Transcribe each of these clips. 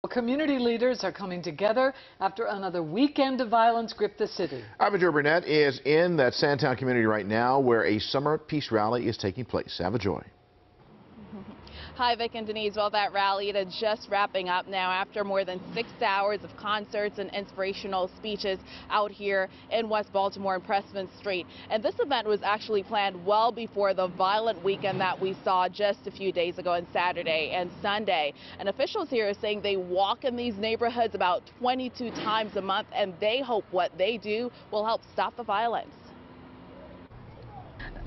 Community leaders are coming together after another weekend of violence gripped the city. Joy Burnett is in that Sandtown community right now where a summer peace rally is taking place. Joy. Hi, Vic and Denise. Well, that rally is just wrapping up now after more than 6 hours of concerts and inspirational speeches out here in West Baltimore and Pressman Street. And this event was actually planned well before the violent weekend that we saw just a few days ago on Saturday and Sunday. And officials here are saying they walk in these neighborhoods about 22 times a month, and they hope what they do will help stop the violence.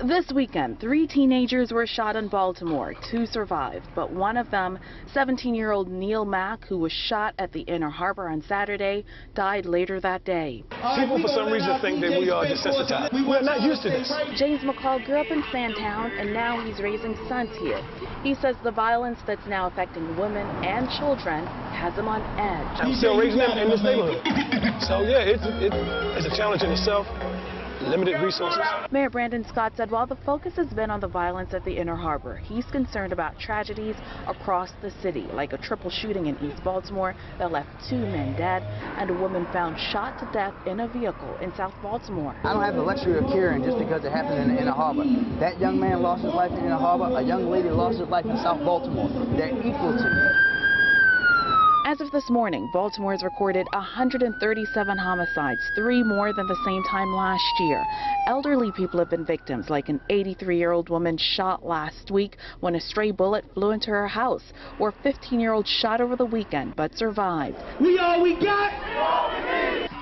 This weekend, 3 teenagers were shot in Baltimore. 2 survived, but one of them, 17-year-old Neil Mack, who was shot at the Inner Harbor on Saturday, died later that day. People, for some reason, think that we are desensitized. We're not used to this. James McCall grew up in Sandtown, and now he's raising sons here. He says the violence that's now affecting women and children has him on edge. I'm still raising them in this neighborhood. So, yeah, it's a challenge in itself. Limited resources. Mayor Brandon Scott said while the focus has been on the violence at the Inner Harbor, he's concerned about tragedies across the city, like a triple shooting in East Baltimore that left 2 men dead and a woman found shot to death in a vehicle in South Baltimore. I don't have the luxury of caring just because it happened in the Inner Harbor. That young man lost his life in the Inner Harbor. A young lady lost her life in South Baltimore. They're equal to me. As of this morning, Baltimore has recorded 137 homicides, 3 more than the same time last year. Elderly people have been victims, like an 83-year-old woman shot last week when a stray bullet flew into her house, or a 15-year-old shot over the weekend but survived. We all we got!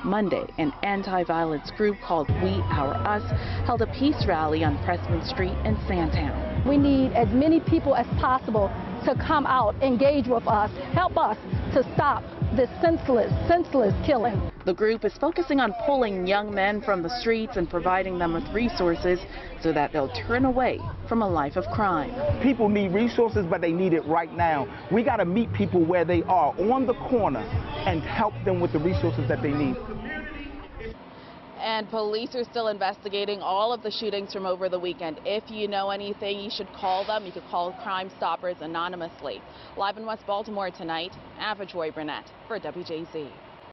Monday, an anti-violence group called We Our Us held a peace rally on Pressman Street in Sandtown. We need as many people as possible to come out, engage with us, help us to stop this senseless killing. The group is focusing on pulling young men from the streets and providing them with resources so that they'll turn away from a life of crime. People need resources, but they need it right now. We got to meet people where they are, on the corner, and help them with the resources that they need. And police are still investigating all of the shootings from over the weekend. If you know anything, you should call them. You could call Crime Stoppers anonymously. Live in West Baltimore tonight, Joy Burnett for WJZ.